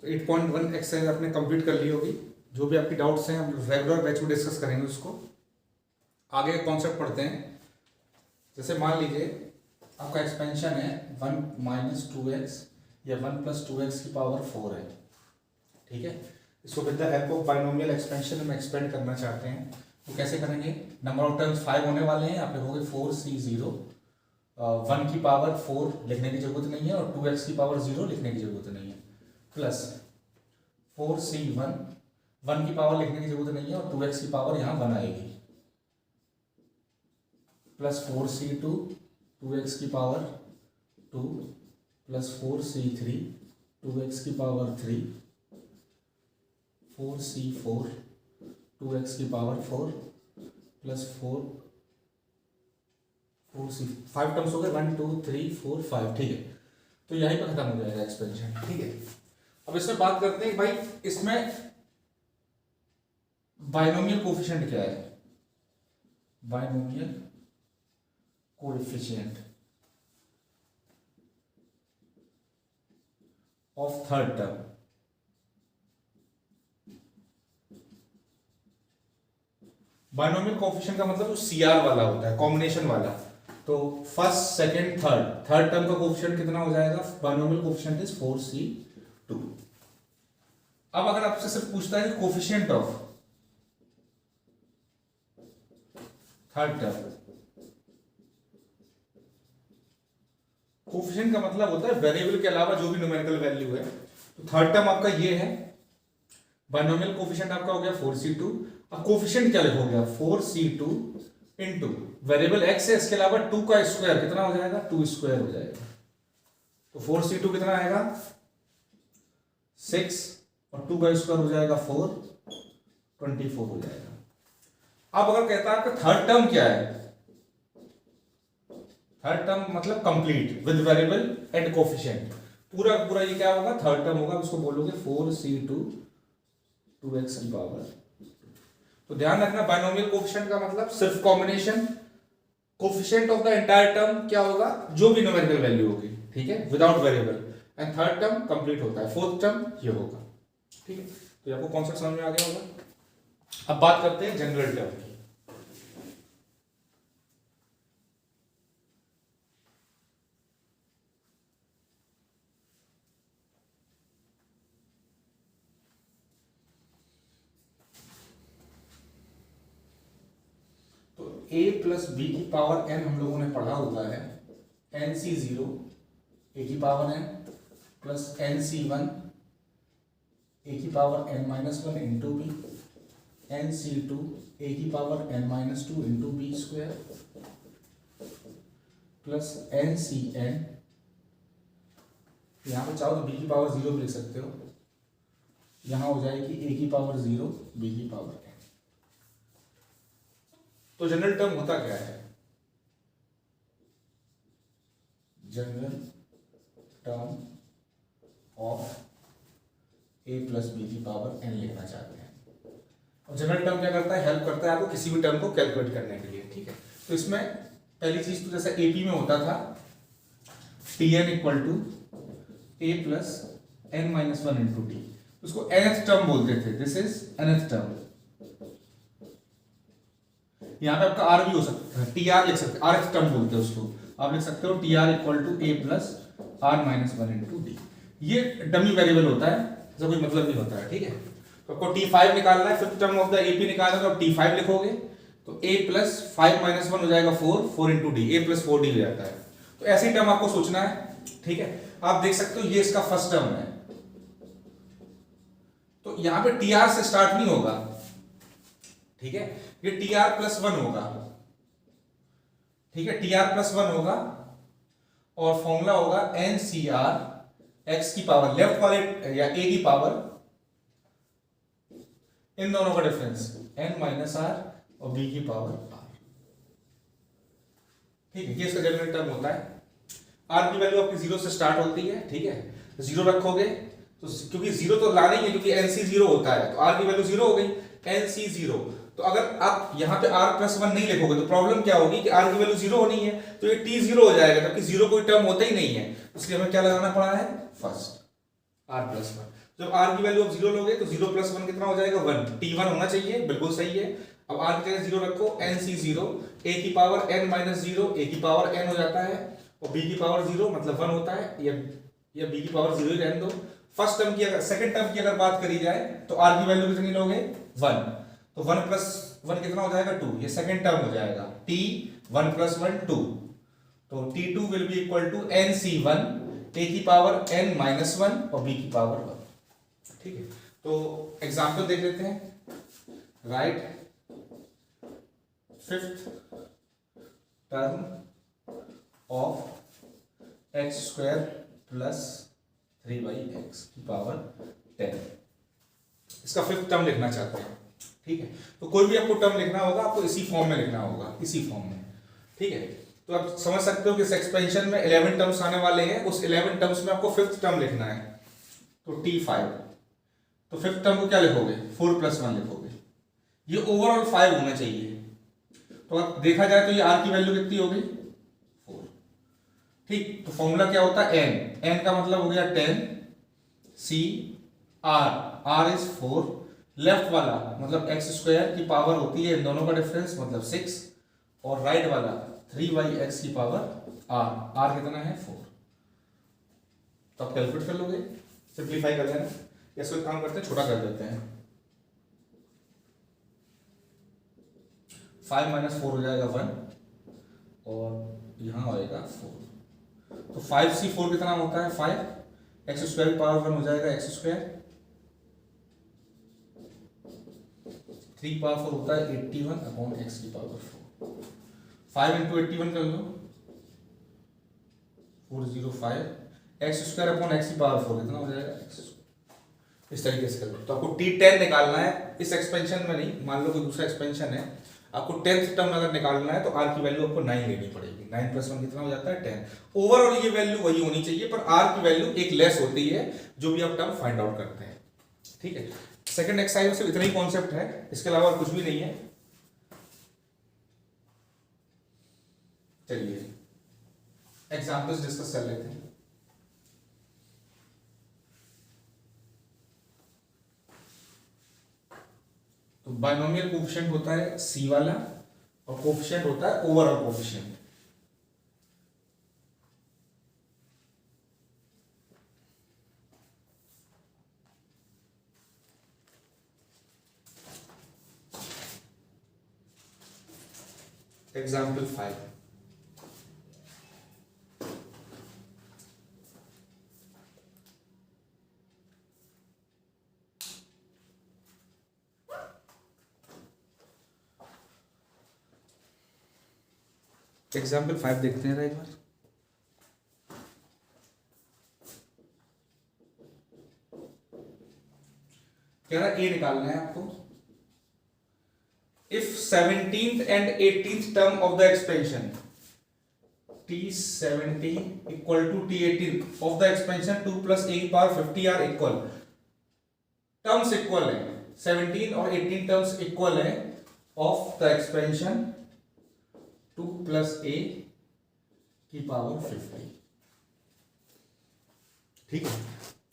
तो 8.1 एक्सरसाइज आपने कंप्लीट कर ली होगी। जो भी आपकी डाउट्स हैं हम रेगुलर बैच में डिस्कस करेंगे उसको। आगे कॉन्सेप्ट पढ़ते हैं। जैसे मान लीजिए आपका एक्सपेंशन है 1 माइनस 2x या 1 प्लस 2x की पावर 4 है, ठीक है। इसको with the help of binomial expansion हम एक्सपेंड करना चाहते हैं, तो कैसे करेंगे? नंबर ऑफ टर्म्स 5 होने वाले हैं, यहाँ पे हो गए 4c0, 1 की पावर 4 लिखने की जरूरत नहीं है और 2x की पावर 0 लिखने की जरूरत नहीं है, प्लस 4c1, 1 की पावर लिखने की जरूरत नहीं है और 2x की पावर यहाँ 1 आएगी, प्लस 4c2, 2x की पावर 2, प्लस 4c3, 2x की पावर 3, 4c4, 2x की पावर 4, प्लस 4c 5 टर्म्स हो गए, 1 2 3 4 5, ठीक है। तो यहीं पर खत्म हो जाएगा एक्सपेंशन, ठीक है। अब इसमें बात करते हैं भाई, इसमें बाइनोमियल कोफिशिएंट क्या है? Binomial coefficient of third term. Binomial coefficient का मतलब जो CR वाला होता है, कॉम्बिनेशन वाला। तो फर्स्ट सेकंड थर्ड टर्म का कोएफिशिएंट कितना हो जाएगा? Binomial coefficient is 4c2। अब अगर आपसे सिर्फ पूछता है coefficient of third term, coefficient का मतलब होता है वेरिएबल के अलावा जो भी न्यूमेरिकल वैल्यू है। तो थर्ड टर्म आपका ये है, बाइनोमियल कोएफिशिएंट आपका हो गया 4c2। अब कोएफिशिएंट क्या लिखोगे? 4c2 इनटू वेरिएबल x है, इसके अलावा 2 का स्क्वायर कितना हो जाएगा? 2 स्क्वायर हो जाएगा। तो 4c2 कितना आएगा? 6 और 2 का स्क्वायर हो जाएगा 4, 24 हो जाएगा। अब अगर कहता है आपका थर्ड टर्म क्या है? थर्ड टर्म मतलब complete with variable and coefficient, पूरा पूरा ये क्या होगा? थर्ड टर्म होगा। उसको बोलोगे 4c2 2x की पावर। तो ध्यान रखना, बाइनोमियल कोएफिशिएंट का मतलब सिर्फ combination, coefficient of the entire term क्या होगा? जो भी न्यूमेरिकल वैल्यू होगी, ठीक है, without variable. And third term complete होता है, फोर्थ टर्म ये होगा, ठीक है। तो आपको कॉन्सेप्ट समझ में आ गया होगा। अब बात करते हैं जनरल टर्म की। a प्लस b की पावर n हम लोगों ने पढ़ा हुआ है, nc0 a की power n plus nc1 a की power n minus 1 into B, nc2 a की power n minus 2 into B square, plus ncn, यहाँ पे चाहो तो b की पावर 0 भी लिख सकते हो, यहाँ हो जाएगी a की पावर 0 b की पावर n। तो जनरल टर्म होता क्या है? General term of a plus B की पावर n लिखना चाहते हैं। और जनरल टर्म क्या करता है? हेल्प करता है आपको किसी भी टर्म को कैलकुलेट करने के लिए, ठीक है। तो इसमें पहली चीज तो जैसे AP में होता था Tn इक्वल टू a प्लस n माइनस 1 इंटू टी, उसको nth टर्म बोलते थे। This is nth term. यहाँ पे आपका आर भी हो सकता है, TR लिख सकते हैं, rth टर्म बोलते हैं उसको। आप लिख सकते हो TR इक्वल टू a प्लस r माइनस 1 इंटू डी। ये डमी वेरिएबल होता है, इसका कोई मतलब नहीं होता है, ठीक है। तो आपको T5 निकालना है, fifth term of the AP निकालना है, तो T5 लिखोगे तो a प्लस 5 माइनस 1 हो जाएगा 4, 4 into D, a plus 4d हो जाता है। तो ऐसी टर्म आपको सोचना है, ठीक है। आप देख सकते हो ये इसका फर्स्ट टर्म है, तो यहां पे TR से स्टार्ट नहीं होगा, ठीक है। ये TR प्लस 1 होगा, ठीक है, TR प्लस 1 होगा और फॉर्मूला होगा NCR x की पावर लेफ्ट वाले या a की पावर, इन दोनों का डिफरेंस n माइनस r और b की पावर r, ठीक है। ये इसका जनरल टर्म होता है। r की वैल्यू आपकी 0 से स्टार्ट होती है, ठीक है। 0 रखोगे तो क्योंकि 0 तो लाना ही है, क्योंकि NC 0 होता है, तो r की वैल्यू 0 हो गई, NC 0। तो अगर आप यहाँ पे r प्लस 1 नहीं लिखोगे तो प्रॉब्लम क्या होगी कि r की वैल्यू 0 होनी है, तो ये t 0 हो जाएगा, जबकि 0 कोई टर्म होता ही नहीं है, इसलिए हमें क्या लगाना पड़ा है? First r plus 1। जब r की वैल्यू आप 0 लोगे तो 0 + 1 कितना हो जाएगा 1, t1 होना चाहिए, बिल्कुल सही है। अब r की जगह 0 रखो, nc0 a की पावर n - 0 a की पावर n हो जाता है, और b की पावर 0 मतलब 1 होता है, या b की पावर 0 ही रहने दो। फर्स्ट टर्म की अगर सेकंड टर्म की अगर बात करी जाए तो r की वैल्यू कितनी लोगे 1, तो 1 + 1 कितना हो जाएगा 2, ये सेकंड टर्म हो जाएगा, t 1 + 1 2, तो t2 will be equal to nc1 a की पावर n - 1 और b की पावर 1। ठीक है, तो एग्जांपल देख लेते हैं। Right fifth term of x² + 3/x की पावर 10, इसका फिफ्थ टर्म लिखना चाहते हैं। ठीक है, तो कोई भी आपको टर्म लिखना होगा, आपको इसी फॉर्म में लिखना होगा, इसी फॉर्म में। ठीक है, तो आप समझ सकते हो कि इस एक्सपेंशन में 11 टर्म्स आने वाले हैं, उस 11 टर्म्स में आपको फिफ्थ टर्म लिखना है, तो t5, तो फिफ्थ टर्म को क्या लिखोगे 4 + 1 लिखोगे, ये ओवरऑल 5 होना चाहिए। तो अब देखा जाए तो ये r की वैल्यू कितनी हो गई 4। ठीक, तो फॉर्मूला क्या होता है n का मतलब हो गया 10 c r इज 4, लेफ्ट वाला मतलब x² की पावर होती है इन दोनों का डिफरेंस मतलब 6, और राइट वाला 3/x की पावर r कितना है 4। तो आप कैलकुलेट कर लोगे, सिंप्लीफाई कर लेना, या इसको काम करते हैं छोटा कर देते हैं, 5 - 4 हो जाएगा 1, और यहां आएगा 4, तो 5c4 कितना होता है 5, x² की पावर 1 हो जाएगा x², 3 पावर 4 होता है 81/x की पावर 4, 5 × 81 कर लो 405, x² की पावर 4 कितना हो जाएगा x²। इस तरीके से कर लो। तो आपको t10 निकालना है इस एक्सपेंशन में नहीं, मान लो कोई दूसरा एक्सपेंशन है, आपको 10th टर्म अगर निकालना है तो r की वैल्यू आपको 9 लेनी पड़ेगी, 9 + 1 कितना हो जाता है 10। ओवरऑल ये वैल्यू वही होनी चाहिए, पर r की वैल्यू एक लेस होती है जो भी आप टर्म फाइंड आउट करते हैं। ठीक है, सेकंड एक्सरसाइज में सिर्फ इतना ही कॉन्सेप्ट है, इसके अलावा कुछ भी नहीं है। चलिए एग्जांपल्स डिस्कस कर लेते हैं। तो बाइनोमियल कोफिशिएंट होता है c वाला, और कोफिशिएंट होता है ओवरऑल कोफिशिएंट। एग्जाम्पल 5, एग्जाम्पल 5 देखते हैं एक बार। कह रहा ए निकालना है आपको। If 17th and 18th term of the expansion t17 equal to t18 of the expansion 2 + a की power 50 are equal, terms equal है, 17 और 18 टर्म्स इक्वल है ऑफ द एक्सपेंशन 2 + a की पावर 50। ठीक है,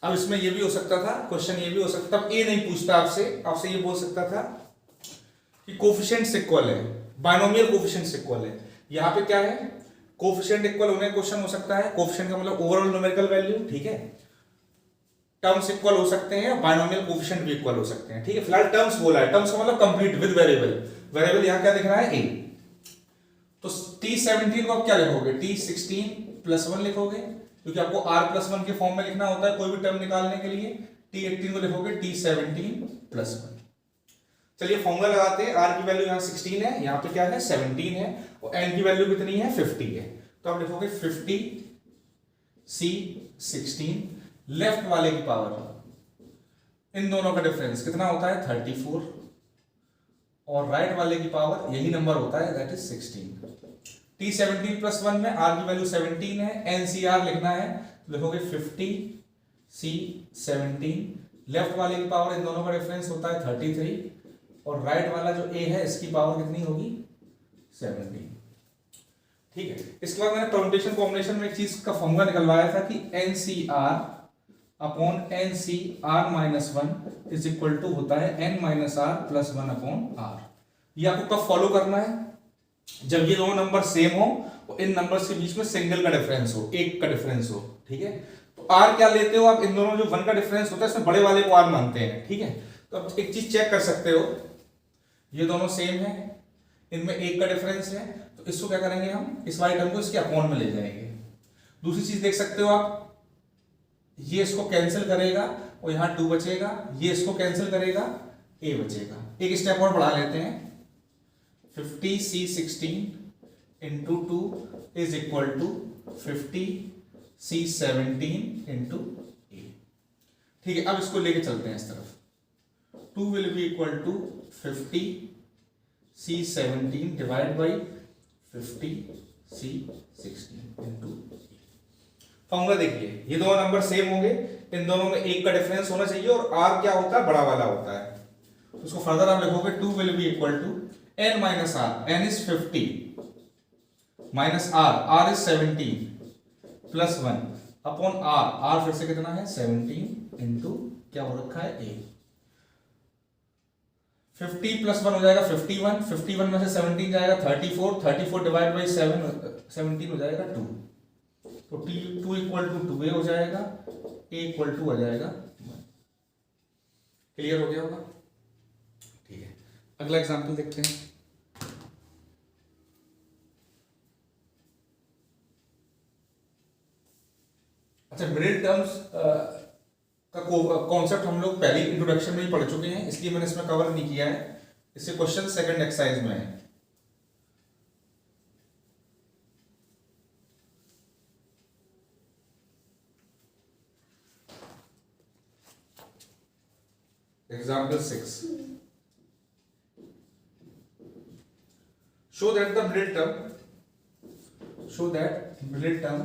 अब इसमें ये भी हो सकता था, क्वेश्चन ये भी हो सकता था, ए नहीं पूछता आपसे, आपसे ये बोल सकता था कि कोफिशिएंट्स इक्वल है, बाइनोमियल कोफिशिएंट्स इक्वल है। यहां पे क्या है, कोफिशिएंट इक्वल होने का क्वेश्चन हो सकता है, कोफिशिएंट का मतलब ओवरऑल न्यूमेरिकल वैल्यू। ठीक है, टर्म्स इक्वल हो सकते हैं, बाइनोमियल कोफिशिएंट भी इक्वल हो सकते हैं। ठीक है, फिलहाल टर्म्स बोला है, टर्म्स का मतलब कंप्लीट विद वेरिएबल, वेरिएबल यहां क्या दिख रहा है a। तो t17 को आप क्या लिखोगे, t16 + 1 लिखोगे, क्योंकि आपको r + 1 के फॉर्म में लिखना होता है कोई भी टर्म निकालने के लिए। t18 को लिखोगे t17 + 1। चलिए फॉर्मूला लगाते हैं, r की वैल्यू यहाँ 16 है, यहाँ पे क्या है 17 है, और n की वैल्यू कितनी है 50 है, तो आप लिखोगे 50 c 16, लेफ्ट वाले की पावर, इन दोनों का डिफरेंस कितना होता है 34, और राइट वाले की पावर यही नंबर होता है दैट इज 16। t17 + 1 में r की वैल्यू 17 है, ncr लिखना है, तो लिखोगे 50 c 17, लेफ्ट वाले की पावर इन दोनों का डिफरेंस होता है 33, और राइट वाला जो a है इसकी पावर कितनी होगी 17। ठीक है, इसके बाद मैंने परम्यूटेशन कॉम्बिनेशन में एक चीज का फॉर्मूला निकलवाया था कि NCR upon N C R minus one is equal to होता है N minus R plus one upon R. ये आपको कब फॉलो करना है? जब ये दोनों नंबर सेम हो और इन नंबर्स के बीच में सिंगल का डिफरेंस हो, एक का डिफरेंस हो। ठीक है, तो आर क्या लेते हो आप? इन दोनों जो वन का डिफरेंस होता है इसमें बड़े वाले को आर मानते हैं। ठीक है, तो अब एक चीज चेक कर सकते हो, ये दोनों सेम है, इनमें एक का डिफरेंस है, तो इसको क्या करेंगे हम, इस वाले टर्म को इसके अपॉन में ले जाएंगे। दूसरी चीज देख सकते हो आप, ये इसको कैंसिल करेगा और यहां 2 बचेगा, ये इसको कैंसिल करेगा, a बचेगा। एक स्टेप और बढ़ा लेते हैं, 50c16 into 2 is equal to 50c17 into a। ठीक है, अब इसको लेके चलते हैं इस तरफ, 2 will be equal to 50c17 divide by 50c16 into a। Formula देखिए, ये दोनों नंबर सेम होंगे, इन दोनों में एक का डिफरेंस होना चाहिए और r क्या होता है? बड़ा वाला होता है। तो उसको फर्दर आप लिखोगे 2 will be equal to n minus R, n is 50 minus r is 17 plus 1 upon r फिर से कितना है? 17 इंटू क्या हो रखा है? a। 50 प्लस 1 हो जाएगा 51, 51 में से 17 जाएगा 34, 34 डिवाइड बाई 17 हो जाएगा 2, तो t2 इक्वल टू 2a हो जाएगा, a इक्वल टू आ जाएगा 1। क्लियर हो गया होगा? ठीक है, अगला एग्जांपल देखते हैं। अच्छा, मिडिल टर्म्स का कॉन्सेप्ट हम लोग पहले इंट्रोडक्शन में ही पढ़ चुके हैं, इसलिए मैंने इसमें कवर नहीं किया है। इससे क्वेश्चन सेकंड एक्सरसाइज में है। Example 6. Show that the middle term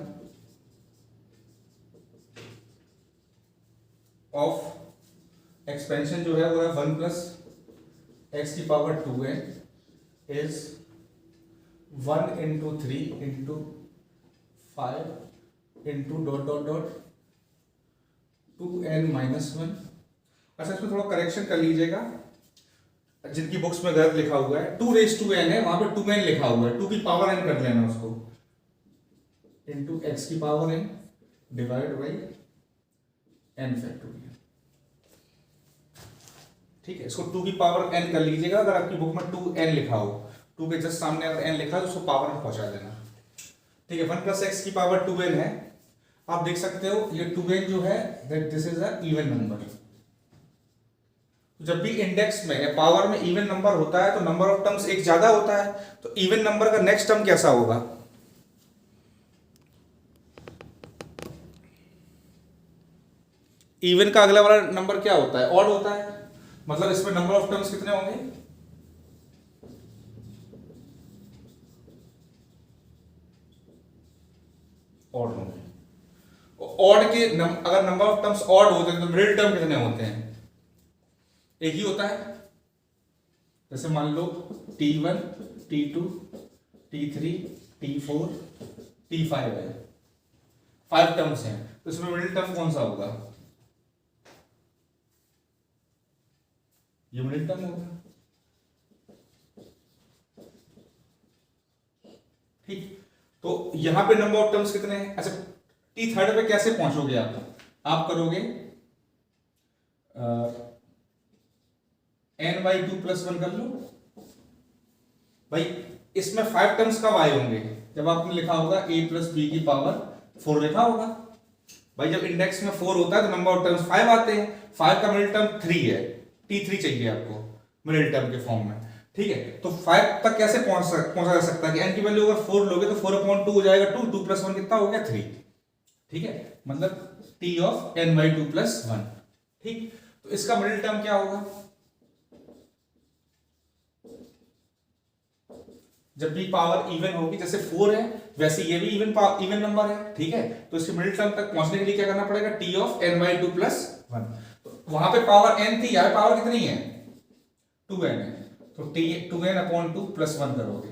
of expansion जो है वो है 1 प्लस एक्स की power 2n is 1 into 3 into 5 into dot 2n minus 1। अच्छा, इसमें थोड़ा करेक्शन कर लीजिएगा, जिनकी बुक्स में गलत लिखा हुआ है, 2 रेज टू n है, वहां पे 2n लिखा हुआ है, 2 की पावर n कर लेना उसको, इंटू x की power n divide by n factorial. ठीक है, इसको 2 की पावर n कर लीजिएगा। अगर आपकी बुक में 2n लिखा हो, 2 के जस्ट सामने अगर n लिखा है तो उसको पावर में पहुंचा देना। ठीक है, 1 प्लस एक्स की पावर 2n है। आप देख सकते हो ये 2n जो है that this is a even number. जब भी इंडेक्स में या पावर में इवन नंबर होता है तो नंबर ऑफ टर्म्स एक ज्यादा होता है, तो इवन नंबर का नेक्स्ट टर्म कैसा होगा? इवन का अगला वाला नंबर क्या होता है? ऑड होता है। मतलब इसमें नंबर ऑफ टर्म्स कितने होंगे? ऑड होंगे। ऑड के अगर नंबर ऑफ टर्म्स ऑड होते हैं तो मिडिल टर्म कितने होते हैं? एक ही होता है। जैसे मान लो T1, T2, T3, T4, T5 है, 5 टर्म्स हैं, तो इसमें मिडिल टर्म कौन सा होगा? ये मिडिल टर्म होगा। ठीक, तो यहां पे नंबर ऑफ टर्म्स कितने हैं? अच्छा, T3 पे कैसे पहुंचोगे आप करोगे n/2 + 1 कर लो भाई। इसमें 5 टर्म्स कब आए होंगे? जब आपने लिखा होगा a + b की पावर 4 लिखा होगा भाई। जब इंडेक्स में 4 होता है तो नंबर ऑफ टर्म्स 5 आते हैं। 5 का मिडिल टर्म 3 है, T3 चाहिए आपको मिडिल टर्म के फॉर्म में। ठीक है, तो 5 तक कैसे पहुंचा जा सकता है कि n की वैल्यू अगर 4 लोगे तो 4/2 हो जाएगा 2, 2 + 1 कितना हो गया? 3। ठीक है, मतलब t ऑफ n/2 + 1। ठीक, तो इसका मिडिल टर्म क्या होगा? जब भी पावर इवन होगी, जैसे 4 है वैसे ये भी इवन नंबर है। ठीक है, तो इसके मिडिल टर्म तक पहुंचने के लिए क्या करना पड़ेगा? t of n/2 + 1। तो वहां पे पावर n थी, यहाँ पावर कितनी है? 2n है, तो 2n/2 + 1 करोगे,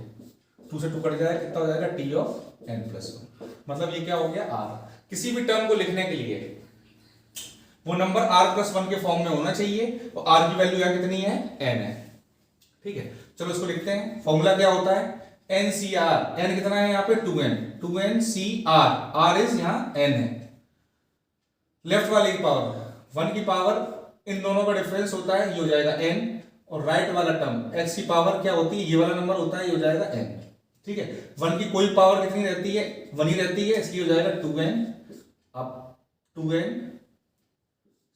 2 से 2 कट जाएगा, कितना हो जाएगा? t of n + 1। मतलब ये क्या हो गया? r। किसी भी टर्म को लिखने के लिए वो नंबर r+1 के फॉर्म में होना चाहिए और r की वैल्यू यहाँ कितनी है, n है। ठीक है, चलो इसको लिखते हैं। फॉर्मूला क्या होता है, NCR, n कितना है यहाँ पे 2n r इज यहाँ n है। लेफ्ट वाले की पावर 1 की पावर, इन दोनों का डिफरेंस होता है, ये हो जाएगा n, और राइट वाला टर्म x की पावर क्या होती है, ये वाला नंबर होता है, ये हो जाएगा n। ठीक है, 1 की कोई पावर कितनी रहती है, 1 ही रहती है, इसलिए हो जाएगा 2n, अब 2n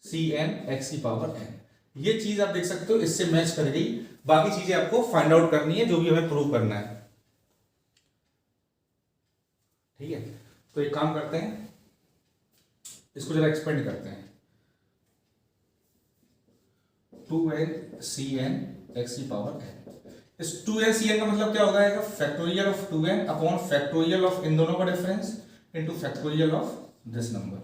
cn x की पावर n। ये चीज आप देख सकते हो, इससे मैच कर गई। बाकी चीजें आपको फाइंड आउट करनी है, जो भी हमें प्रूव करना है। ठीक है, तो एक काम करते हैं, इसको जरा एक्सपेंड करते हैं। 2n cn x की पावर n। इस 2n cn का मतलब क्या होगा, factorial of 2n upon factorial of इन दोनों का difference into factorial of this number.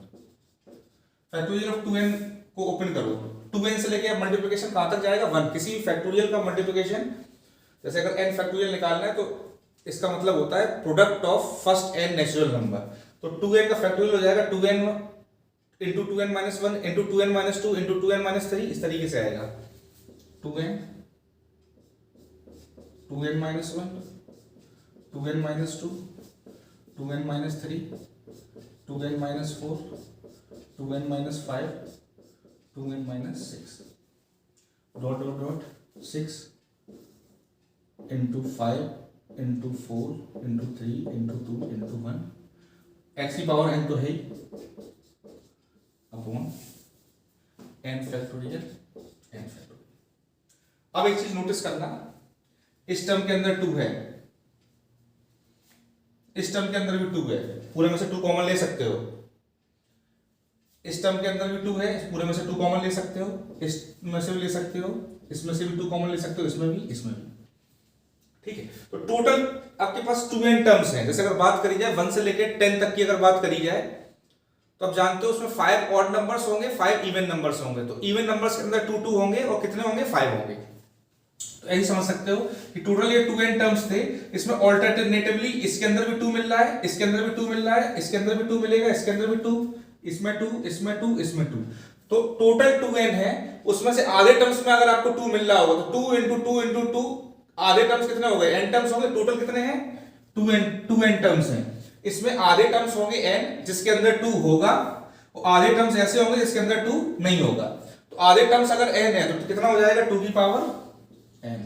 Factorial of 2n को ओपन करो, 2n से लेके अब मल्टीप्लिकेशन कहां तक जाएगा, 1। किसी भी फैक्टोरियल का मल्टीप्लिकेशन, जैसे अगर n फैक्टोरियल निकालना है तो इसका मतलब होता है product of first n natural number. तो 2n का फैक्टोरियल हो जाएगा 2n into 2n minus 1 into 2n minus 2 into 2n minus 3, इस तरीके से आएगा। 2n minus 1, 2n minus 2, 2n minus 3, 2n minus 4, 2n minus 5, 2n minus 6, dot dot dot 6 into 5 into 4 into 3 into 2 into 1, x की power n तो है upon n factorial n factorial. अब एक चीज नोटिस करना, इस टर्म के अंदर 2 है, इस टर्म के अंदर भी 2 है, पूरे में से 2 कॉमन ले सकते हो। इस टर्म के अंदर भी 2 है, पूरे में से 2 कॉमन ले सकते हो, इसमें से भी ले सकते हो, इसमें से भी 2 कॉमन ले सकते हो, इसमें भी, इसमें भी। ठीक है, तो टोटल आपके पास 2n टर्म्स हैं। जैसे अगर बात करी जाए 1 से लेकर 10 तक की अगर बात करी जाए, तो आप जानते हो उसमें 5 ऑड नंबर्स होंगे, 5 इवन नंबर्स होंगे। तो इवन नंबर्स के अंदर 2 2 होंगे और कितने होंगे, 5 होंगे। तो यही समझ सकते हो कि टोटल ये 2n टर्म्स थे। इसमें ऑल्टरनेटिवली इसके अंदर भी 2 मिल रहा है, इसके अंदर भी 2 मिल रहा है, इसके अंदर भी 2 मिलेगा, इसके अंदर भी 2, इसमें 2, इसमें 2, इसमें 2। तो टोटल 2n है, उसमें से आधे टर्म्स में अगर आपको 2 मिल रहा होगा तो 2 इंटू 2 इंटू 2, आधे टर्म्स कितने हो गए, n टर्म्स होंगे। टोटल कितने हैं, 2n टर्म्स हैं। इसमें आधे टर्म्स होंगे n जिसके अंदर 2 होगा, और आधे टर्म्स ऐसे होंगे जिसके अंदर 2 नहीं होगा। तो आधे टर्म्स अगर n है तो कितना हो जाएगा, 2 की पावर n।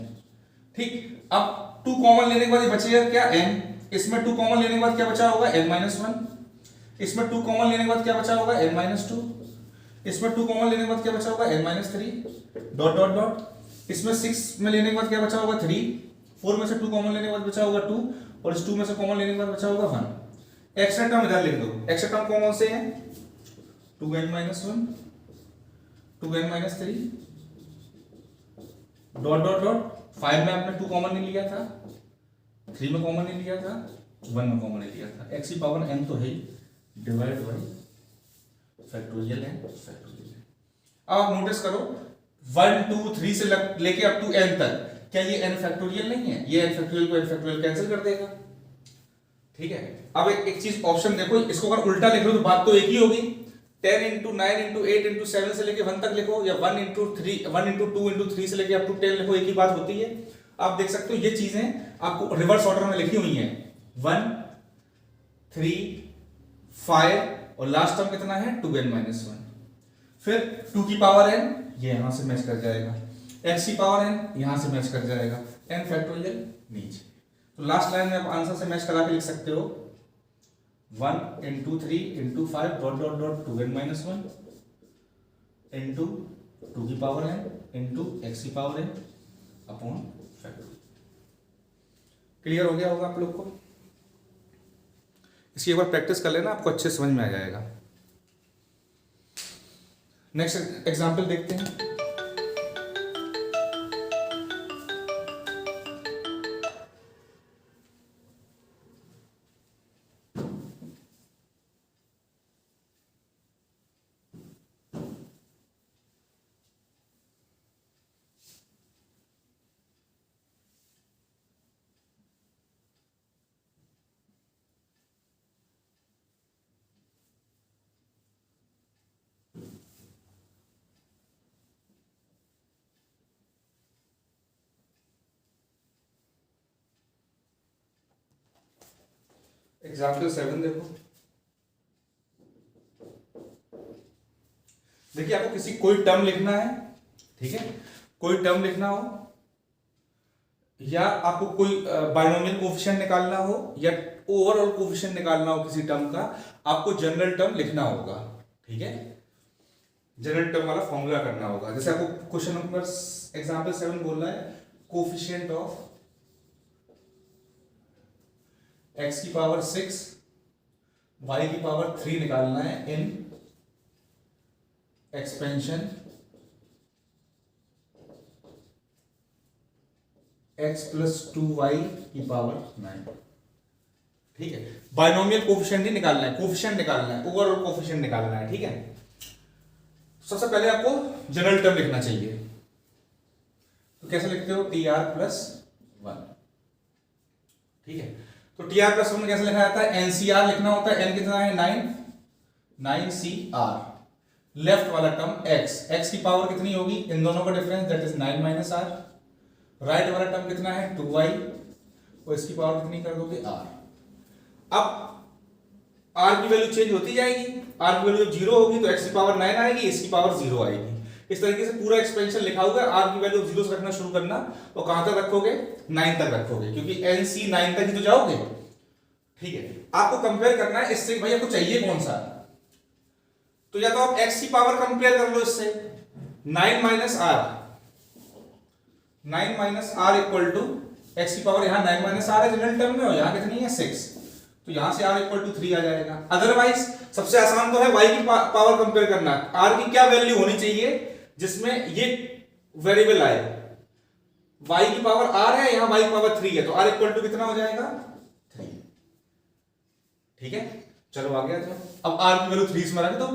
ठीक, अब 2 कॉमन लेने के बाद ये बचेगा क्या, n। इसमें 2 कॉमन लेने के बाद क्या बचा होगा, n-1। इसमें 2 कॉमन लेने के बाद क्या बचा होगा, n-2। इसमें 2 कॉमन लेने के बाद क्या बचा होगा, n-3, डॉट डॉट डॉट। इसमें 6 में लेने के बाद क्या बचा होगा, 3। 4 में से 2 कॉमन लेने के बाद बचा होगा 2, और इस 2 में से कॉमन लेने के बाद बचा होगा 1। एक्स्ट्रा टर्म इधर लिख दो। एक्स्ट्रा टर्म कौन से हैं, 2n-1, 2n-3, dot dot dot. 5 में आपने 2 कॉमन नहीं लिया था, 3 में कॉमन नहीं लिया था, 1 में कॉमन नहीं लिया था। x की पावर n तो है ही, divide by factorial n factorial n। अब आप नोटिस करो 1 2 3 से लेके अप टू n तक, क्या ये n फैक्टोरियल नहीं है, ये n फैक्टोरियल को n फैक्टोरियल कैंसिल कर देगा। ठीक है, अब एक चीज ऑप्शन देखो, इसको अगर उल्टा लिख लो तो बात तो एक ही होगी। 10 इंटू 9 इंटू 8 इंटू 7 से लेके 1 तक लिखो, या 1 इंटू 2 इंटू 3 से लेके अप टू 10 लिखो, एक ही बात होती है। आप देख सकते हो ये चीजें आपको रिवर्स ऑर्डर में लिखी हुई हैं, 1 3 5 और लास्ट टर्म कितना है, 2n-1। फिर 2 की पावर n ये यहां से मैच कर जाएगा, x की पावर n यहां से मैच कर जाएगा, n फैक्टोरियल नीचे। तो लास्ट लाइन में आप आंसर से मैच करा के लिख सकते हो 1 into 3 into 5 dot dot dot 2n-1 into 2 की पावर n इंटू x की power n upon factorial. Clear हो गया होगा आप लोग को। इसकी एक बार प्रैक्टिस कर लेना, आपको अच्छे समझ में आ जाएगा। नेक्स्ट एग्जांपल देखते हैं। एग्जाम्पल 7 देखो। देखिए आपको किसी कोई टर्म लिखना है, ठीक है, कोई टर्म लिखना हो या आपको कोई बाइनोमियल कोफिशिएंट निकालना हो या ओवरऑल कोफिशिएंट निकालना हो किसी टर्म का, आपको जनरल टर्म लिखना होगा, ठीक है, जनरल टर्म वाला फॉर्मूला करना होगा। जैसे आपको क्वेश्चन नंबर एग्जाम्पल 7 बोल रहा है कोफिशिएंट ऑफ x की पावर 6 y की पावर 3 निकालना है in expansion x plus 2y की पावर 9, ठीक है। बाइनोमियल कोफिशिएंट नहीं निकालना है, कोफिशिएंट निकालना है, ओवरऑल कोफिशिएंट निकालना है, ठीक है। सबसे पहले आपको जनरल टर्म लिखना चाहिए, तो कैसे लिखते हो, टी आर प्लस 1, ठीक है। तो टी आर प्लस 1 कैसे लिखा जाता है, एनसीआर लिखना होता है, एन कितना है 9 सी आर, लेफ्ट वाला टर्म x की पावर कितनी होगी, इन दोनों का difference that is 9 minus R, right वाला टर्म कितना है 2y और इसकी पावर कितनी कर दोगे r। अब r की वैल्यू चेंज होती जाएगी, r की वैल्यू जब 0 होगी तो x की पावर 9 आएगी, इसकी पावर 0 आएगी। इस तरीके से पूरा एक्सपेंशन लिखा होगा, r की वैल्यू 0 से रखना शुरू करना और कहां तक रखोगे 9 तक रखोगे, क्योंकि nc 9 तक ही तो जाओगे, ठीक है। आपको कंपेयर करना है इससे, भाई आपको चाहिए कौन सा, तो या तो आप x की पावर कंपेयर कर लो इससे, 9 minus R, 9 minus R equal to X की पावर, यहां 9 माइनस आर है जनरल टर्म में और यहां कितनी है 6, तो यहां से r इक्वल टू 3 आ जाएगा। अदरवाइज सबसे आसान तो है y की पावर कंपेयर करना, r की क्या वैल्यू होनी चाहिए जिसमें ये वेरिएबल आए, y की पावर r है, यहां y की पावर 3 है, तो r इक्वल टू कितना हो जाएगा 3, ठीक है। चलो आगे आ जाओ, अब r की वैल्यू 3 इसमें रख दो,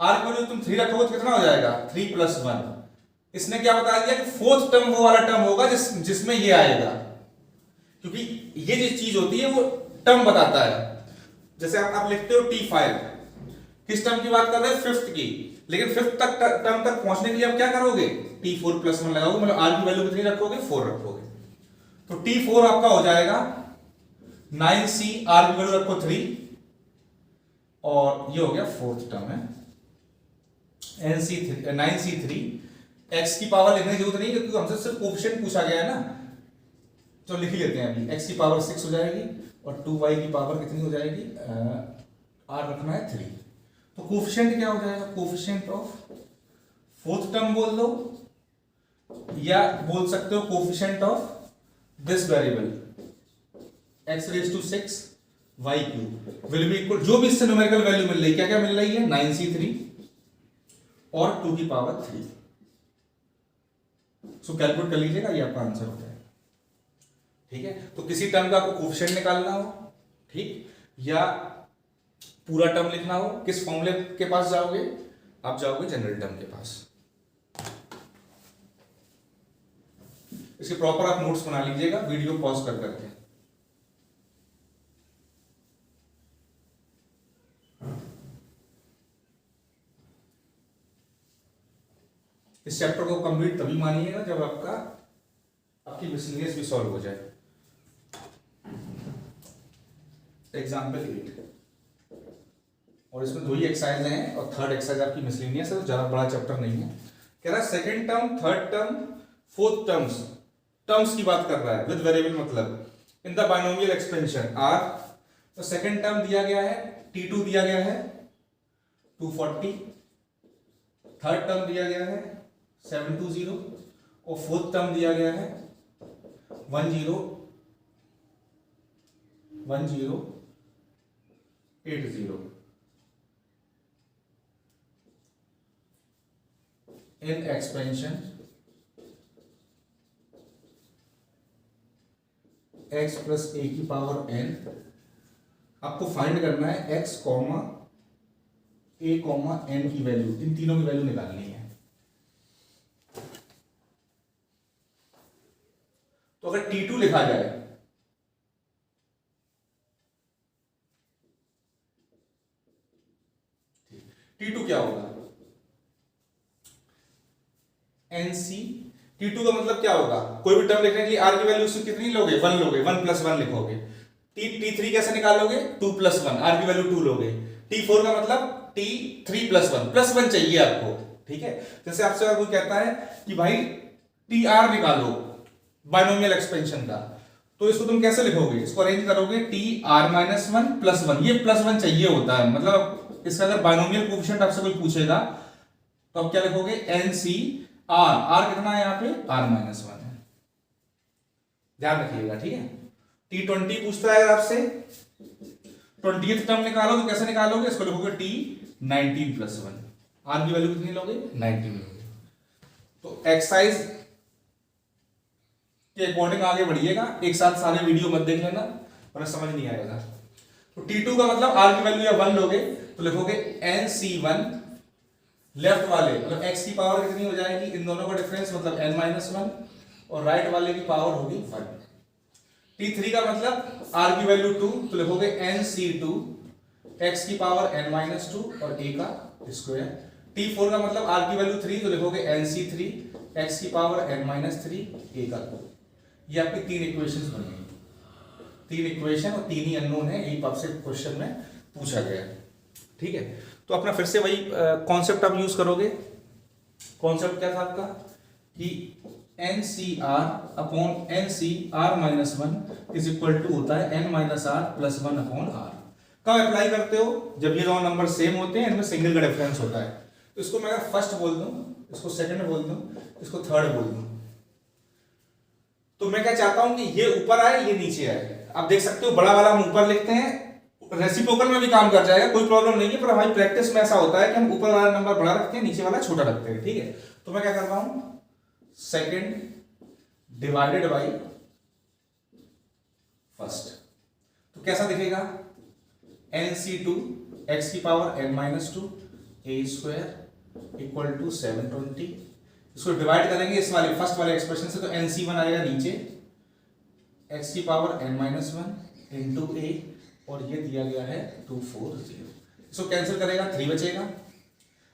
r की वैल्यू तुम 3 रखोगे तो कितना हो जाएगा 3 प्लस 1, इसने क्या बता दिया कि फोर्थ टर्म वो वाला टर्म होगा जिसमें ये आएगा, क्योंकि ये जो चीज होती है वो टर्म बताता है। जैसे आप लिखते हो T5, किस टर्म की बात कर रहे हैं, फिफ्थ की, लेकिन फिफ्थ तक टर्म तक पहुंचने के लिए आप क्या करोगे T4 प्लस 1 लगाओगे, मतलब r की वैल्यू कितनी रखोगे 4 रखोगे, तो T4 आपका हो जाएगा 9c, r की वैल्यू रखो 3 और ये हो गया फोर्थ टर्म है nc3 9c3, x की पावर लिखने की जरूरत नहीं क्योंकि हमसे सिर्फ कोफिशिएंट पूछा गया है ना, तो लिख ही लेते हैं अभी, x की पावर 6 हो जाएगी और 2y की पावर कितनी हो जाएगी, r रखना है 3, तो कोफिशिएंट क्या हो जाएगा, कोफिशिएंट ऑफ फोर्थ टर्म बोल दो या बोल सकते हो coefficient of this variable x raise to 6 y cube will be equal, जो भी इससे न्यूमेरिकल वैल्यू मिल रही है, क्या क्या मिल रही है 9c3 और 2 की पावर 3, सो कैलकुलेट कर लीजिएगा, ये आपका आंसर होता है, ठीक है। तो किसी टर्म का आपको कोफिशिएंट निकालना हो, ठीक, या पूरा टर्म लिखना हो, किस फॉर्मूले के पास जाओगे, आप जाओगे जनरल टर्म के पास। इसके प्रॉपर आप नोट्स बना लीजिएगा वीडियो पॉज कर करके। इस चैप्टर को कंप्लीट तभी मानिएगा जब आपकी मिसलेनियस भी सॉल्व हो जाए। एग्जाम्पल 8, और इसमें 2 ही एक्सरसाइज हैं और थर्ड एक्सरसाइज आपकी मिसलेनियस है, तो ज्यादा बड़ा चैप्टर नहीं है। कह रहा है second term, third term, fourth terms की बात कर रहा है विद वेरिएबल, मतलब in the binomial expansion r। तो सेकंड टर्म दिया गया है t2 दिया गया है 240, थर्ड टर्म दिया गया है 720 और फोर्थ टर्म दिया गया है 1080 in expansion x plus a की पावर n। आपको फाइंड करना है x comma a comma n की वैल्यू, इन तीनों की वैल्यू निकालनी है। तो अगर T2 लिखा जाए, T2 क्या होगा, NC, T2 का मतलब क्या होगा, कोई भी टर्म लिखने के लिए r की वैल्यू कितनी लोगे 1 लोगे, 1 प्लस 1 लिखोगे, T3 कैसे निकालोगे, 2+1, आर की वैल्यू 2 लोगे। T4 का मतलब T3+1 चाहिए आपको, ठीक है। जैसे आपसे अगर कोई कहता है कि भाई TR निकालो बाइनोमियल एक्सपेंशन का, तो इसको तुम कैसे लिखोगे, इसको अरेंज करोगे TR-1+1, ये +1 चाहिए होता है, मतलब इसका अगर बाइनोमियल कोएफिशिएंट आपसे कोई पूछेगा तो आप क्या लिखोगे, NCR, R कितना है यहाँ पे, R-1 है, ध्यान रखिएगा, ठीक है। T20 पूछता है आपसे, 20th टर्म निकालो तो कैसे निकालोगे, इसको लिखोगे T19+1, R की वैल्यू कितनी लोगे, 19 लोगे। तो एक्सरसाइज के अकॉर्डिंग आगे बढ़िएगा, एक साथ सारे वीडियो मत देख लेना वरना समझ नहीं आएगा। तो T2 का मतलब R की वैल्यू या 1 लोगे तो लिखोगे NC1, लेफ्ट वाले मतलब x की पावर कितनी हो जाएगी, इन दोनों का डिफरेंस मतलब n-1, और राइट वाले की पावर होगी 1। T3 का मतलब R की वैल्यू 2 तो लिखोगे NC2, x की पावर n-2 और a का स्क्वायर। T4 का मतलब R की वैल्यू 3 तो लिखोगे NC3, x की पावर n-3 a का। ये आपकी 3 इक्वेशंस बनेंगी, 3 इक्वेशन और 3 ही अननोन है, यही आपसे क्वेश्चन में पूछा गया है, ठीक है। तो अपना फिर से वही कॉन्सेप्ट आप यूज करोगे। कॉन्सेप्ट क्या था आपका कि NCR upon NCR-1 is equal to होता है n-r+1/r। कब अप्लाई करते हो, जब ये दोनों नंबर सेम होते हैं, इनमें सिंगल का डिफरेंस होता है। तो इसको मैं अगर फर्स्ट बोल दूं, इसको सेकंड बोल दूं, इसको थर्ड बोल दूं, तो मैं क्या चाहता हूं कि ये ऊपर आए ये नीचे आए। आप देख सकते हो बड़ा वाला हम ऊपर लिखते हैं, रेसिप्रोकल में भी काम कर जाएगा, कोई प्रॉब्लम नहीं है, पर हमारी प्रैक्टिस में ऐसा होता है कि हम ऊपर वाला नंबर बड़ा रखते हैं, नीचे वाला छोटा रखते हैं, ठीक है। तो मैं क्या कर रहा हूं, सेकंड डिवाइडेड बाई फर्स्ट, तो कैसा दिखेगा, NC2 x की power n-2 a² equal to 720। इसको डिवाइड करेंगे इस वाले फर्स्ट वाले एक्सप्रेशन से, तो NC1 आएगा नीचे, x की पावर n-1 इंटू a, और ये दिया गया है 240। इसको कैंसिल करेगा 3 बचेगा।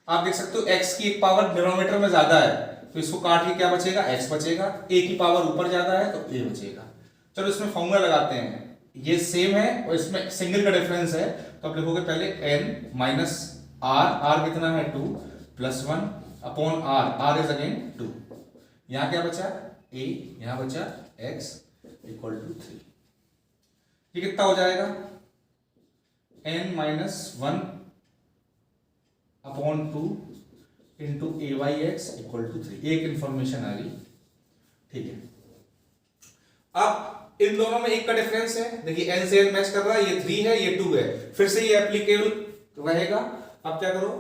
आप देख सकते हो x की एक पावर डिनोमिनेटर में ज्यादा है, तो इसको काट के क्या बचेगा, x बचेगा। a की पावर ऊपर ज्यादा है तो a बचेगा। चलो इसमें फॉर्मूला लगाते हैं, ये सेम है और इसमें सिंगल का डिफरेंस है, तो आप लिखोगे पहले n-r, r कितना है 2 +1 अपॉन r इज अगेन 2। यहां क्या बचा, a, यहां बचा x इक्वल टू 3। ये कितना हो जाएगा, n-1 upon 2 into a/x equal to 3। एक इंफॉर्मेशन आ गई, ठीक है। अब इन दोनों में एक का डिफरेंस है, देखिए n से n मैच कर रहा है, ये 3 है ये 2 है, फिर से ये एप्लीकेबल रहेगा। अब क्या करो,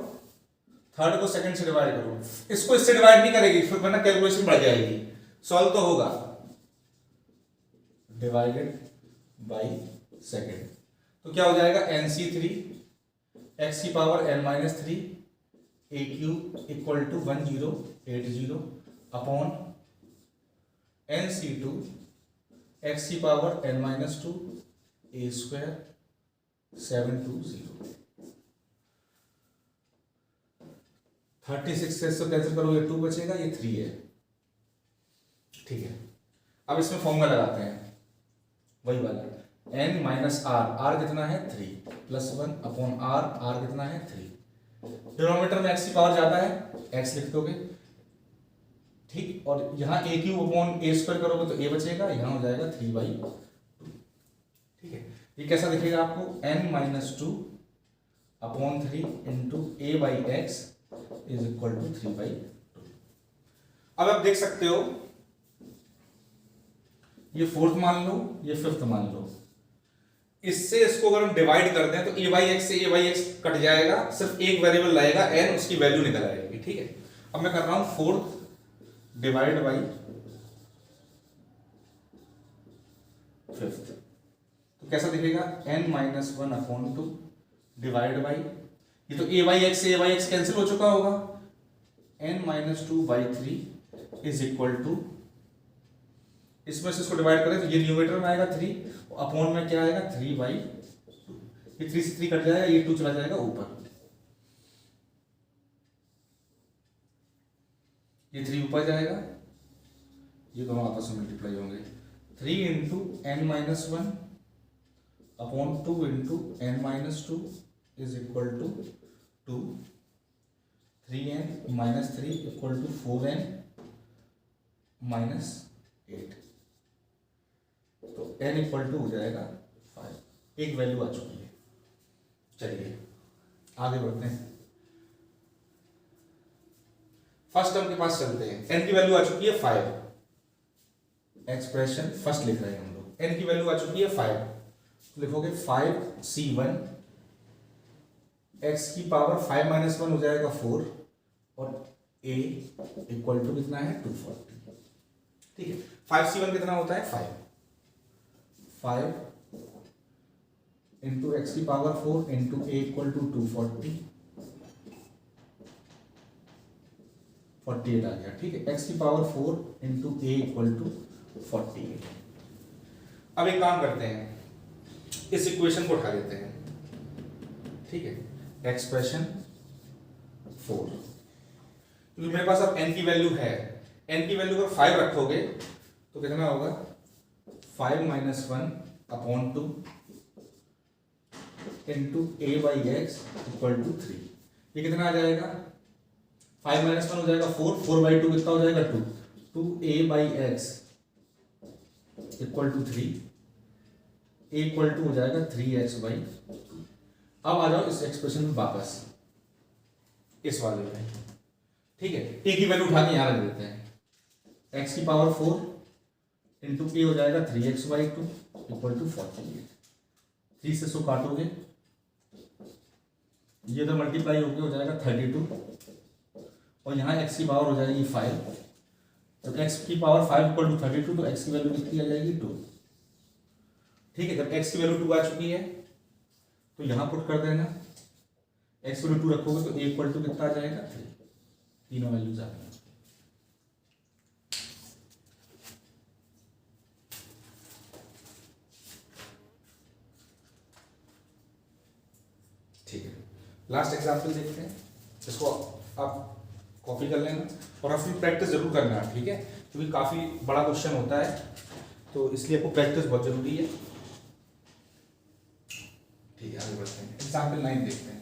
थर्ड को सेकंड से डिवाइड करो, इसको इससे डिवाइड नहीं करेगी फिर वरना कैलकुलेशन बढ़ जाएगी, सॉल्व तो होगा, डिवाइडेड बाई सेकंड, तो क्या हो जाएगा, NC3 x की power n-3 a³ equal to 1080 upon NC2 x की पावर n-2 a² 720। 36 से इसको कैंसिल करोगे 2 बचेगा, ये 3 है, ठीक है। अब इसमें फॉर्मूला लगाते हैं वही वाला, n-r, कितना है 3 +1 अपॉन r कितना है 3। डिनोमिनेटर में x की पावर ज्यादा है, x लिख दोगे, ठीक, और यहाँ a³ अपॉन a² करोगे तो a बचेगा, यहाँ हो जाएगा 3/2, ठीक है। ये कैसा दिखेगा आपको, n-2 upon 3 into a/x is equal to 3/2। अब आप देख सकते हो ये फोर्थ मान लो, ये फिफ्थ मान लो, इससे इसको अगर हम डिवाइड करते हैं तो a/x से a/x कट जाएगा, सिर्फ एक वेरिएबल लाएगा n, उसकी वैल्यू निकल आएगी, ठीक है। अब मैं कर रहा हूं फोर्थ डिवाइड बाई फिफ्थ, तो कैसा दिखेगा, n-1 अपॉन 2 डिवाइड बाई, ये तो a/x से a/x कैंसिल हो चुका होगा, n-2/3 इज इक्वल टू, इसमें से इसको डिवाइड करें तो ये न्यूमरेटर में आएगा 3, अपॉन में क्या आएगा 3/2, ये 3 से 3 कट जाएगा, ये 2 चला जाएगा ऊपर, ये 3 ऊपर जाएगा, ये दोनों आपस में मल्टीप्लाई होंगे, 3 into n-1 upon 2 into n minus 2 is equal to 2, 3n minus 3 equal to 4n minus 8। तो n इक्वल टू हो जाएगा 5, एक वैल्यू आ चुकी है। चलिए आगे बढ़ते हैं, फर्स्ट टर्म के पास चलते हैं। n की वैल्यू आ चुकी है 5, एक्सप्रेशन फर्स्ट लिख रहे हैं हम लोग। n की वैल्यू आ चुकी है 5, तो लिखोगे 5c1, x की पावर 5 माइनस 1 हो जाएगा 4, और a इक्वल टू कितना है 240। ठीक है, 5c1 कितना होता है 5 इंटू एक्स की power 4 into a equal to 240, 48 आ गया। ठीक है, x की power 4 into a equal to 48। अब एक काम करते हैं, इस इक्वेशन को उठा लेते हैं। ठीक है, एक्सप्रेशन 4, क्योंकि मेरे पास अब n की वैल्यू है, n की वैल्यू अगर 5 रखोगे तो कितना होगा 5 minus 1 upon 2 into a by x equal to 3। ये कितना आ जाएगा, 5 माइनस 1 हो जाएगा 4, 4 बाई 2 कितना हो जाएगा 2, 2a by x equal to 3, a equal to हो जाएगा 3x बाई 2। अब आ जाओ इस एक्सप्रेशन में वापस, इस वाले में। ठीक है, a की वैल्यू उठा के यहां रख देते हैं, x की पावर 4 इंटू a हो जाएगा 3x बाई 2 इक्वल टू 48। 3 से 100 काटोगे, ये तो मल्टीप्लाई होकर हो जाएगा 32, और यहाँ x की पावर हो जाएगी 5, तो x की पावर 5 इक्वल टू 32, तो x की वैल्यू कितनी आ जाएगी 2। ठीक है, जब x की वैल्यू 2 आ चुकी है तो यहां पुट कर देना, x वैल्यू 2 रखोगे तो a इक्वल टू कितना आ जाएगा 3, तीनों वैल्यूज आ गई। ठीक है, लास्ट एग्जांपल देखते हैं, इसको आप कॉपी कर लेना और अपनी प्रैक्टिस जरूर करना। ठीक है, क्योंकि काफी बड़ा क्वेश्चन होता है, तो इसलिए आपको प्रैक्टिस बहुत जरूरी है। ठीक है, आगे बढ़ते हैं, एग्जांपल 9 देखते हैं।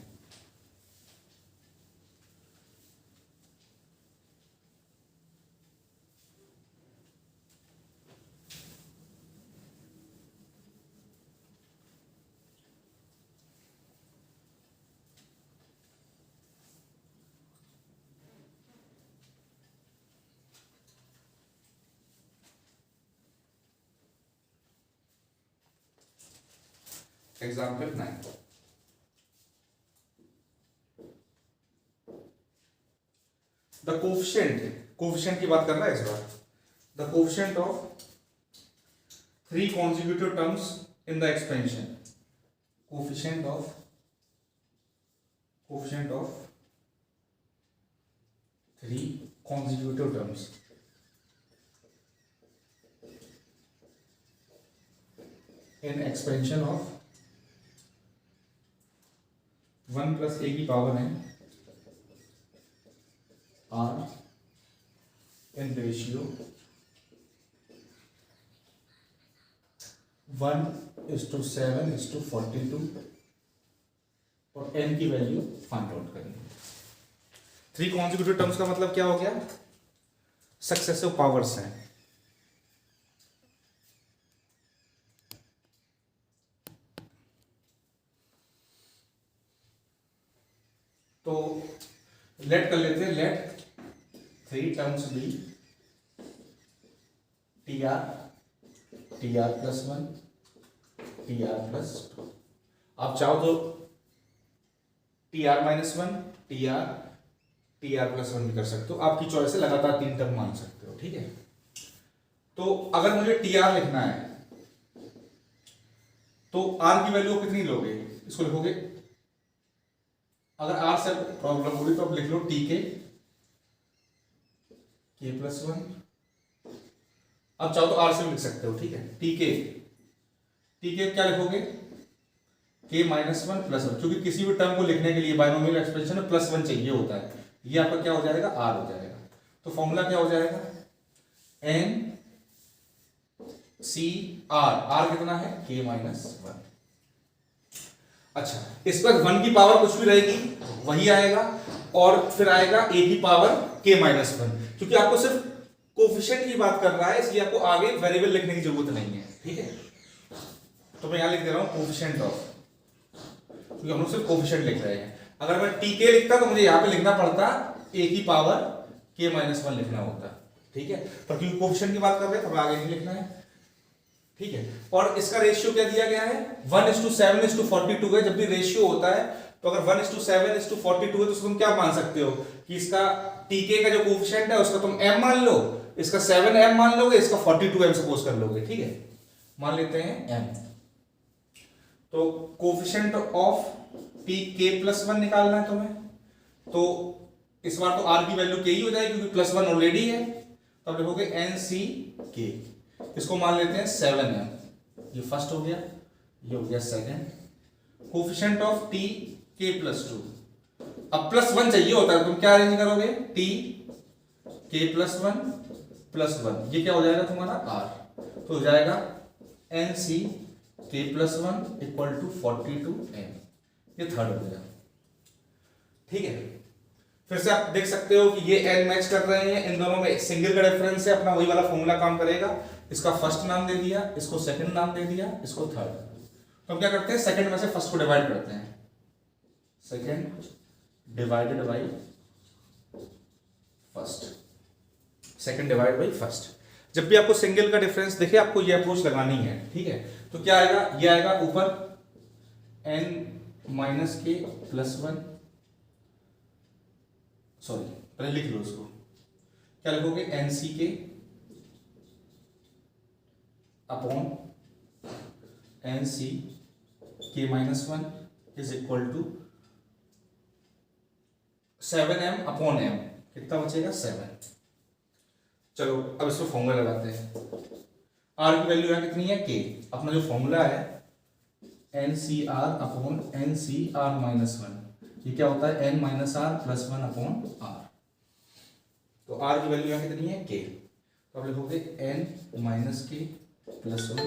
एग्जाम्पल 9, द कोफिशिएंट की बात कर रहा है इस बार। The coefficient of 3 consecutive terms in the expansion, coefficient of 3 consecutive terms in expansion of 1 plus a की पावर है r इन रेशियो 1:7:42, और n की वैल्यू फाइंड आउट करनी है। 3 कॉन्जिक्यूटिव टर्म्स का मतलब क्या हो गया, सक्सेसिव पावर्स हैं। तो लेट कर लेते हैं, let 3 terms be T r plus 1 T r plus 2। आप चाहो तो T r minus 1 T r plus 1 भी कर सकते हो, आपकी चॉइस है, लगातार 3 टर्म मान सकते हो। ठीक है, तो अगर मुझे टी आर लिखना है तो आर की वैल्यू कितनी लोगे, इसको लिखोगे, अगर आर से प्रॉब्लम होगी तो आप लिख लो टी के प्लस 1। अब चाहो तो आर से भी लिख सकते हो। ठीक है, टी के क्या लिखोगे, के माइनस 1 प्लस 1, क्योंकि किसी भी टर्म को लिखने के लिए बाइनोमियल एक्सप्रेशन में प्लस 1 चाहिए होता है। ये आपका क्या हो जाएगा, आर हो जाएगा। तो फॉर्मूला क्या हो जाएगा, एन सी आर, आर कितना है, के माइनस 1। अच्छा, इस पर 1 की पावर कुछ भी रहेगी वही आएगा, और फिर आएगा a की पावर k माइनस 1, क्योंकि आपको सिर्फ कोफिशिएंट की बात कर रहा है इसलिए आपको आगे वेरिएबल लिखने की जरूरत नहीं है, ठीक है। तो मैं यहां लिख दे रहा हूं कोफिशिएंट ऑफ, क्योंकि हम लोग सिर्फ कोफिशिएंट लिख रहे हैं। अगर मैं tk लिखता तो मुझे यहां पे लिखना पड़ता a की पावर k माइनस 1 लिखना होता, ठीक है, पर क्योंकि कोफिशिएंट की बात कर रहे हैं तो हमें आगे नहीं लिखना है, ठीक है। और इसका रेशियो क्या दिया गया है, 1:7:42 है। जब भी रेशियो होता है तो अगर 1:7:42 है तो तुम क्या मान सकते हो कि इसका tk का जो कोफिशिएंट है उसका तुम m मान लो, इसका 7m मान लोगे, इसका 42m सपोज कर लोगे, ठीक है, मान लेते हैं m। तो कोफिशिएंट ऑफ tk + 1 निकालना है तुम्हें, तो इस बार तो r की वैल्यू k ही हो जाएगी क्योंकि +1 ऑलरेडी है, तो आप लिखोगे nck, इसको मान लेते हैं 7m, ये फर्स्ट हो गया, ये हो गया सेकंड। कोफिशिएंट ऑफ tk + 2, अब +1 चाहिए होता है, तुम क्या अरेंज करोगे, tk + 1 + 1, ये क्या हो जाएगा तुम्हारा r, तो हो जाएगा nck + 1 = 42m, ये थर्ड हो गया, ठीक है। फिर से आप देख सकते हो कि ये n मैच कर रहे हैं, इन दोनों में सिंगल का डिफरेंस है, अपना वही वाला फॉर्मूला काम करेगा। इसका फर्स्ट नाम दे दिया, इसको सेकंड नाम दे दिया, इसको थर्ड। तो हम क्या करते हैं, सेकंड में से फर्स्ट को डिवाइड करते हैं, second divided by first, second divide by first. जब भी आपको सिंगल का डिफरेंस दिखे आपको ये अप्रोच लगानी है, ठीक है। तो क्या आएगा, ये आएगा ऊपर n - k + 1, सॉरी पहले लिख लो उसको, क्या लिखोगे, nck upon nck - 1 = 7m upon m, कितना बचेगा 7। चलो अब इसको फॉर्मूला लगाते हैं, r की वैल्यू है कितनी है k, अपना जो फॉर्मूला है ncr अपॉन ncr - 1, ये क्या होता है n - r + 1 अपॉन r, तो r की वैल्यू है कितनी है k, तो आप लिखोगे n - k + 1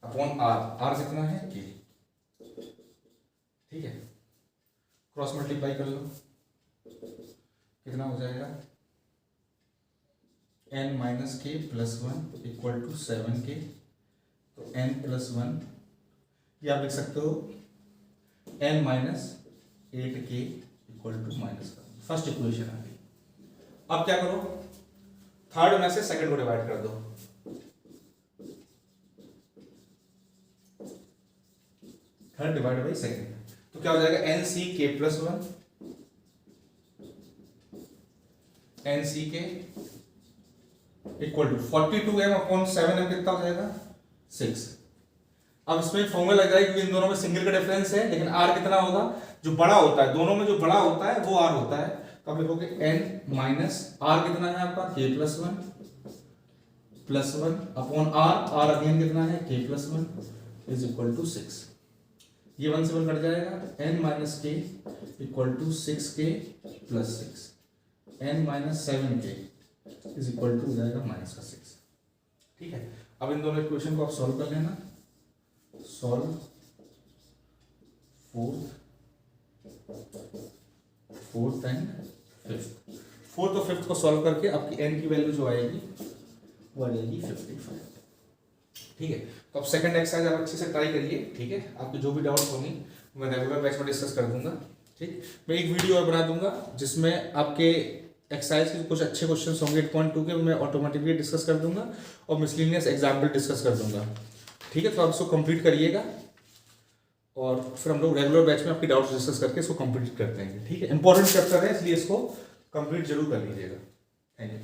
अपॉन r कितना है k, ठीक है, क्रॉस मल्टीप्लाई कर लो, कितना हो जाएगा n - k + 1 = 7k, तो n + 1, ये आप लिख सकते हो n - 8k = -1, फर्स्ट इक्वेशन आ गई। अब क्या करो, थर्ड में से सेकंड को डिवाइड कर दो, थर्ड डिवाइड बाई सेकंड, तो क्या हो जाएगा nck + 1 nck = 42m upon 7m, कितना हो जाएगा 6। अब इसमें फॉर्मूला लग जाएगा क्योंकि इन दोनों में सिंगल का डिफरेंस है, लेकिन r कितना होगा, जो बड़ा होता है, दोनों में जो बड़ा होता है वो r होता है, तो आप लिखोगे n माइनस r कितना है आपका k + 1 अपॉन r अगेन कितना है k + 1 = 6। ये 1 से 1 कट जाएगा, n - k = 6k + 6, n - 7k = हो जाएगा -6, ठीक है। अब इन दोनों इक्वेशन को आप सॉल्व कर लेना, solve fourth and fifth, fourth और फिफ्थ को सॉल्व करके आपकी n की वैल्यू जो आएगी वो आ जाएगी 55, ठीक है। तो अब सेकंड एक्सरसाइज आप अच्छे से ट्राई करिए, ठीक है। आपके जो भी डाउट्स होंगे मैं रेगुलर बैच में डिस्कस कर दूंगा, ठीक। मैं एक वीडियो और बना दूंगा जिसमें आपके एक्सरसाइज के कुछ अच्छे क्वेश्चंस होंगे 8.2 के, मैं ऑटोमेटिकली डिस्कस कर दूंगा और मिसलिनियस एग्जाम्पल डिस्कस कर दूंगा, ठीक है। तो आप इसको कंप्लीट करिएगा और फिर हम लोग रेगुलर बैच में आपकी डाउट्स डिस्कस करके इसको कंप्लीट करते हैं, ठीक है। इंपॉर्टेंट चैप्टर है इसलिए इसको कंप्लीट जरूर कर लीजिएगा। Thank you.